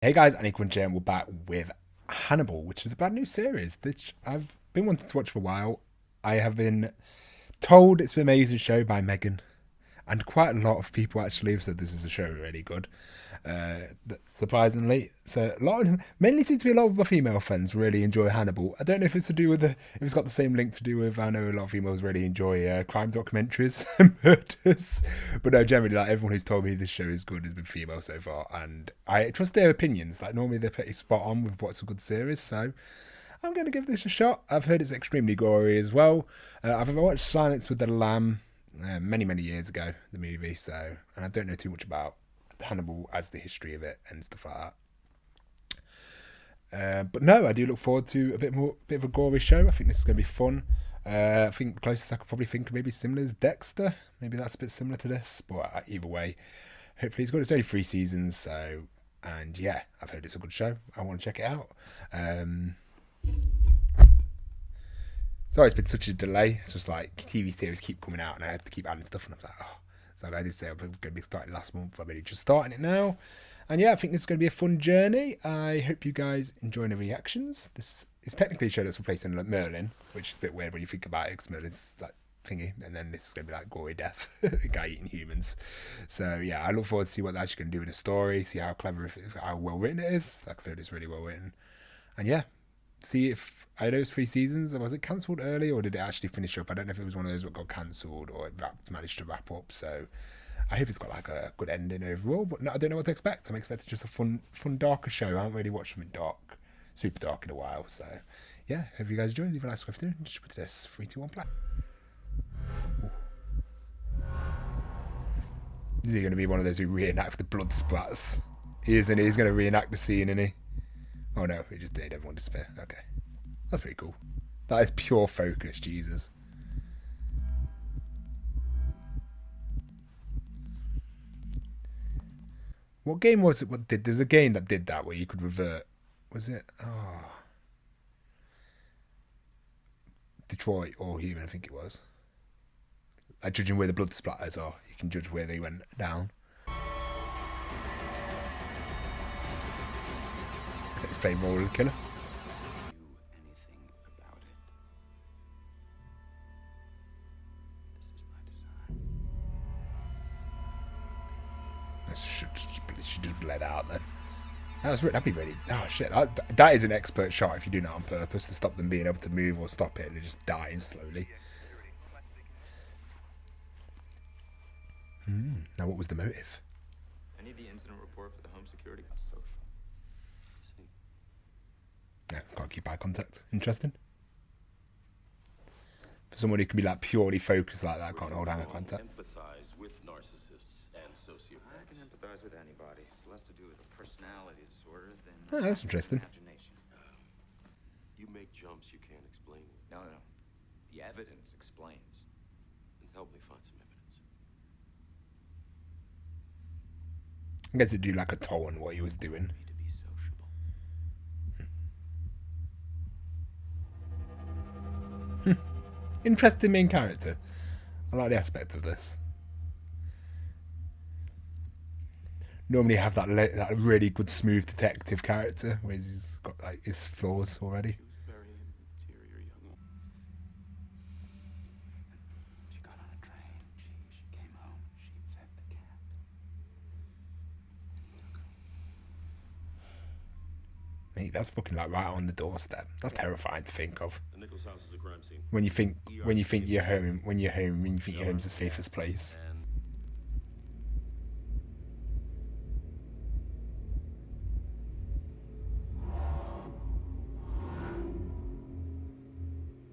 Hey guys, AniCrunch here, and we're back with Hannibal, which is a brand new series that I've been wanting to watch for a while. I have been told it's an amazing show by Megan, and quite a lot of people actually have said this is a show really good. Surprisingly, so a lot of them, mainly seems to be a lot of my female friends really enjoy Hannibal. I don't know if it's to do with if it's got the same link to do with. I know a lot of females really enjoy crime documentaries and murders, but no, generally like everyone who's told me this show is good has been female so far, and I trust their opinions. Like normally they're pretty spot on with what's a good series, so I'm going to give this a shot. I've heard it's extremely gory as well. I've watched Silence with the Lamb many years ago, the movie, so, and I don't know too much about Hannibal as the history of it and stuff like that. But no, I do look forward to a bit of a gory show. I think this is going to be fun. I think the closest I could probably think of maybe similar is Dexter. Maybe that's a bit similar to this, but either way, hopefully it's good. It's only 3 seasons, so, and yeah, I've heard it's a good show. I want to check it out. Sorry, it's been such a delay. It's just like TV series keep coming out and I have to keep adding stuff, and I was like, oh. So like I did say I'm going to be starting last month. I'm really just starting it now. And yeah, I think this is going to be a fun journey. I hope you guys enjoy the reactions. This is technically a show that's replacing like Merlin, which is a bit weird when you think about it, because Merlin's like thingy, and then this is going to be like gory death, a guy eating humans. So yeah, I look forward to see what they're actually going to do with the story, see how clever, how well written it is. Like, I heard it's really well written. And yeah, see if I know it's 3 seasons. Was it cancelled early or did it actually finish up? I don't know if it was one of those that got cancelled or it managed to wrap up. So I hope it's got like a good ending overall. But no, I don't know what to expect. I'm expecting just a fun, darker show. I haven't really watched something dark, super dark in a while. So yeah, hope you guys enjoy. Leave a like, subscribe, and just put this 3, 2, 1, play. Ooh. Is he going to be one of those who reenact the blood splats? He isn't. He's going to reenact the scene, isn't he? Oh no, he just did. Everyone disappear. Okay. That's pretty cool. That is pure focus, Jesus. What game was it? There's a game that did that where you could revert. Was it? Oh. Detroit or Human, I think it was. Like judging where the blood splatters are, you can judge where they went down. He's playing role of the killer. She just bled out then. That'd be really. Oh shit! That is an expert shot if you do that on purpose to stop them being able to move or stop it and just dying slowly. Now, what was the motive? I need the incident report for the home security social. Yeah, can't keep eye contact. Interesting. For someone who can be like purely focused like that, can't hold eye contact. Empathize with narcissists and sociopaths. I can empathize with anybody. It's less to do with a personality disorder than Oh, that's interesting. imagination. You make jumps you can't explain. No. The evidence explains. And help me find some evidence. I guess it do like a toll on what he was doing. Me to be sociable. Interesting main character. I like the aspect of this. Normally have that really good smooth detective character where he's got like his flaws already. She was a very interior young woman. She got on a train. She came home. She fed the cat. Mate, that's fucking like right on the doorstep. That's terrifying to think of. The Nichols house is a crime scene. When you think you're home, when you think your home's the safest place. And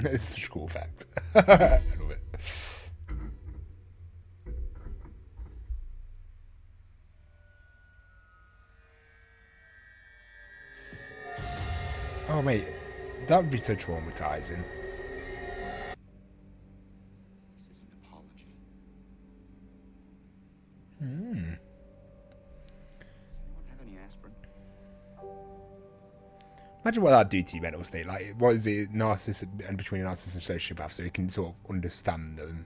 It's such a cool fact. I love it. Oh mate, that would be so traumatizing. This is an apology. Does anyone have any aspirin? Imagine what that'd do to your mental state. Like, what is it, narcissist and between a narcissist and sociopath, so he can sort of understand them,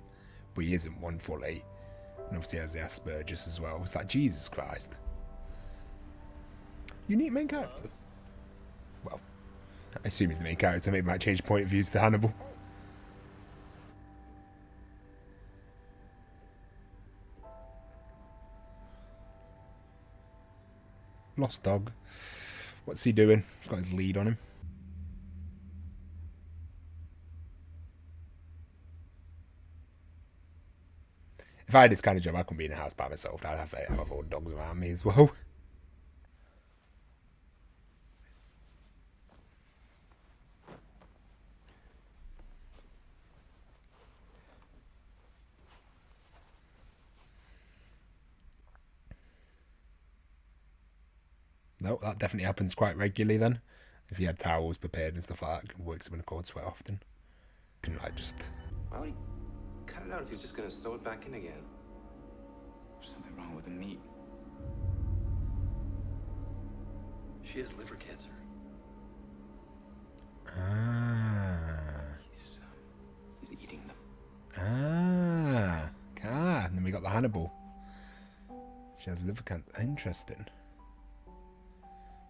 but he isn't one fully. And obviously has the Asperger's as well. It's like, Jesus Christ. Unique main character. Well, I assume he's the main character. Maybe might change point of views to Hannibal. Lost dog. What's he doing? He's got his lead on him. If I had this kind of job, I couldn't be in a house by myself. I'd have all the dogs around me as well. No, that definitely happens quite regularly then. If you had towels prepared and stuff like that, it works in a cold sweat often. Can I just... Why would he cut it out if he's just gonna sew it back in again? There's something wrong with the meat. She has liver cancer. He's eating them. And then we got the Hannibal. She has liver cancer. Interesting.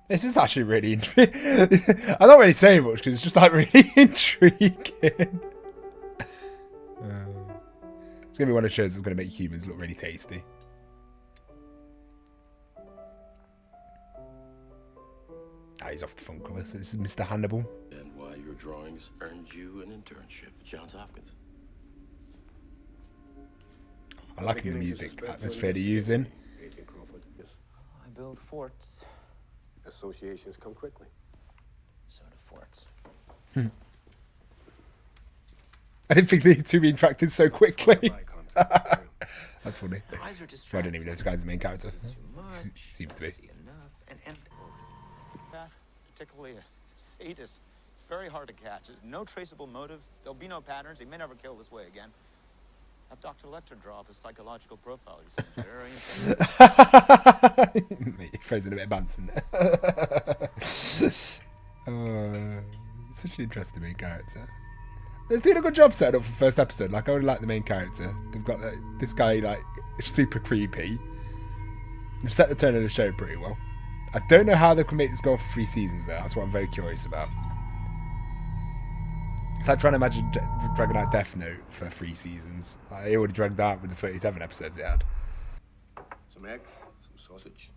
This is actually really intriguing. I'm not really saying much because it's just like really intriguing. It's going to be one of the shows that's going to make humans look really tasty. He's off the front cover. So this is Mr. Hannibal. And why your drawings earned you an internship at Johns Hopkins. I like the music atmosphere they're using. Agent Crawford. Yes. I build forts. Associations come quickly. So do forts. I didn't think the two be interacted so quickly. Eye contact. That's funny. Eyes are I distracted. don't even know this guy's the main character. Too much. Seems to be. See enough. And particularly a sadist. It's very hard to catch. There's no traceable motive. There'll be no patterns. He may never kill this way again. Have Dr. Lecter draw up a psychological profile. He seems very interesting. He throws in a bit of banter in there. Such an interesting main character. They're doing a good job setting up for the first episode. Like, I really like the main character. They've got this guy, like, super creepy. They've set the tone of the show pretty well. I don't know how they can make this go for 3 seasons, though. That's what I'm very curious about. It's like trying to imagine dragging out Death Note for 3 seasons. Like, they already dragged out with the 37 episodes it had. Some eggs, some sausage.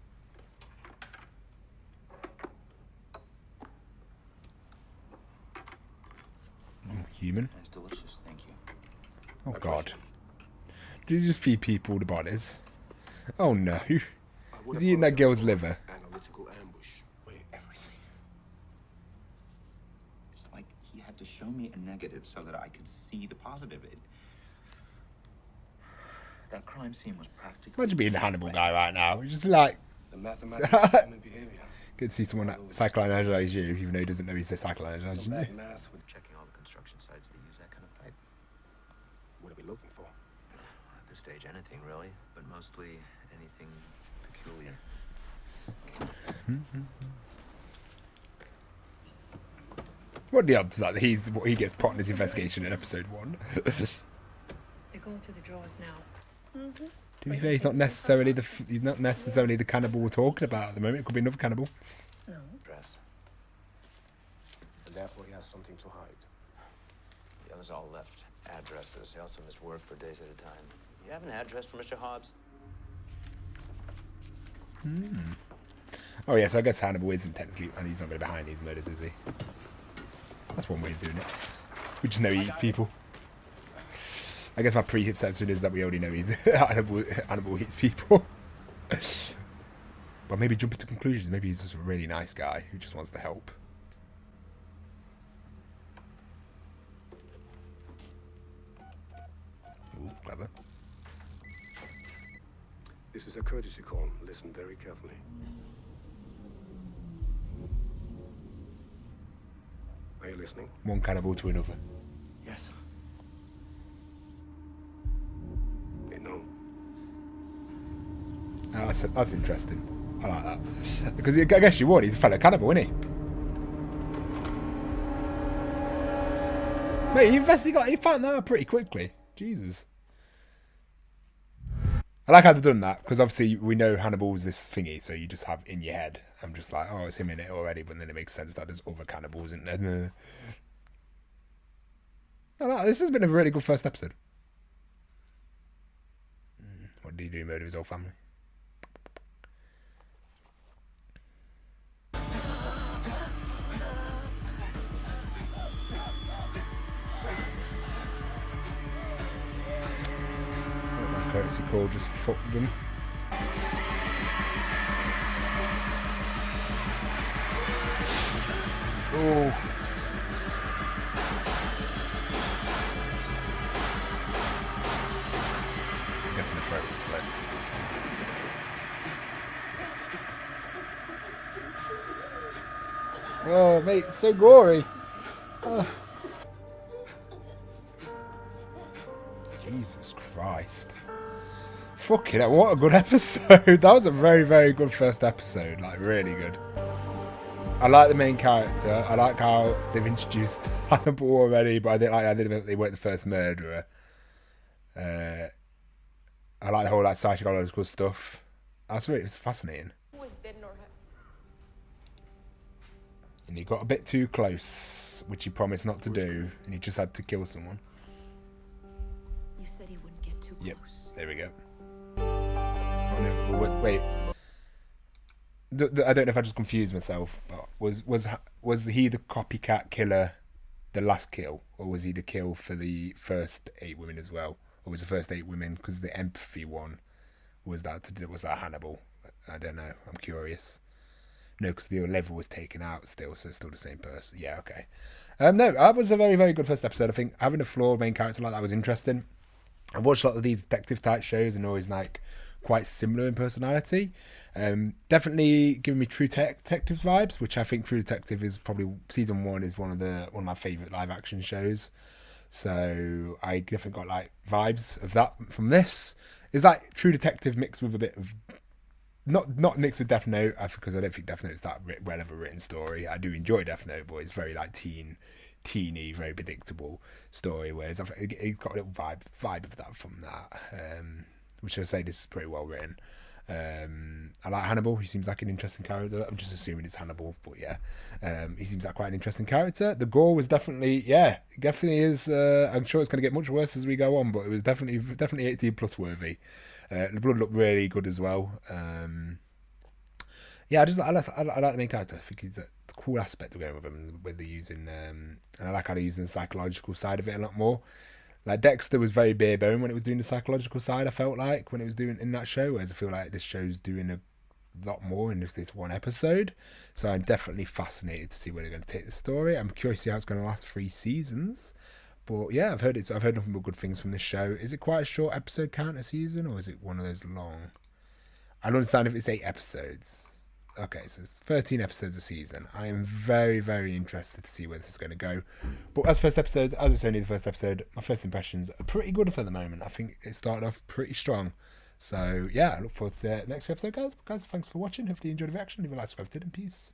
Human. That's delicious. Thank you. Oh, God. Did you just feed people the bodies? Oh, no. Is he eating that girl's liver? Analytical ambush. Wait, everything. It's like he had to show me a negative so that I could see the positive. That crime scene was practically... Imagine being the Hannibal guy right now. He's just like... The mathematics of human behavior. Good to see someone that psychoanalyzes you, even though he doesn't know he's psychoanalyzing Some you. bad math with Checking all the construction sites that use that kind of pipe. what are we looking for? At this stage, anything really, but mostly anything peculiar. What are the odds that he gets put in his investigation in episode 1? They're going through the drawers now. To be fair, he's not necessarily the cannibal we're talking about at the moment. It could be another cannibal. No. Dress. And therefore he has something to hide. The others all left addresses. They also missed work for days at a time. You have an address for Mr. Hobbs? Oh yeah, so I guess Hannibal isn't technically, and he's not going to be behind these murders, is he? That's one way of doing it. We just know he eats people. I guess my preconception is that we already know he's Hannibal eats people. But maybe jumping to conclusions, maybe he's just a really nice guy who just wants to help. Ooh, clever. This is a courtesy call. Listen very carefully. Are you listening? One cannibal to another. Yes. They know. Oh, that's interesting. I like that. Because I guess you would. He's a fellow cannibal, isn't he? Mate, he found that out pretty quickly. Jesus. I like how they've done that, because obviously we know Hannibal's this thingy, so you just have in your head. I'm just like, oh, it's him in it already, but then it makes sense that there's other cannibals in there. No, this has been a really good first episode. What did he do? Murder his whole family? That courtesy call just fucked them. Oh. Gets in the throat with a slit. Oh, mate, it's so gory. Oh. Jesus Christ. Fucking hell, what a good episode. That was a very, very good first episode. Like, really good. I like the main character. I like how they've introduced Hannibal already, but I didn't like that they weren't the first murderer. I like the whole like psychological stuff. That's really, it's fascinating. And he got a bit too close, which he promised not to do, and he just had to kill someone. You said he wouldn't get too close. Yep, there we go. Oh, no, wait. I don't know if I just confused myself, but was he the copycat killer, the last kill, or was he the kill for the first 8 women as well, or was the first 8 women because the empathy one was that Hannibal? I don't know. I'm curious. No, because the level was taken out still, so it's still the same person. Yeah, okay. No, that was a very, very good first episode. I think having a flawed main character like that was interesting. I've watched a lot of these detective type shows and always like quite similar in personality. Definitely giving me True Detective vibes, which I think True Detective is probably season 1 is one of my favourite live action shows. So I definitely got like vibes of that from this. It's like True Detective mixed with a bit of not mixed with Death Note, because I don't think Death Note is that well of a written story. I do enjoy Death Note, but it's very like teeny, very predictable story. Whereas it's got a little vibe of that from that, which I say this is pretty well written. I like Hannibal. He seems like an interesting character. I'm just assuming it's Hannibal, but yeah, he seems like quite an interesting character. The gore was definitely is. I'm sure it's going to get much worse as we go on, but it was definitely 18 plus worthy. The blood looked really good as well. Yeah, I like the main character. I think he's a cool aspect of going with him, where they're using, and I like how they're using the psychological side of it a lot more. Like Dexter was very bare bone when it was doing the psychological side, I felt like, when it was doing in that show, whereas I feel like this show's doing a lot more in just this one episode. So I'm definitely fascinated to see where they're going to take the story. I'm curious to see how it's going to last 3 seasons. But yeah, I've heard nothing but good things from this show. Is it quite a short episode count a season, or is it one of those long? I don't understand if it's 8 episodes. Okay, so it's 13 episodes a season. I am very, very interested to see where this is going to go. But as first episodes, as it's only the first episode, my first impressions are pretty good for the moment. I think it started off pretty strong. So yeah, I look forward to the next episode, guys. Guys, thanks for watching. Hopefully you enjoyed the reaction. Leave a like, subscribe, and peace.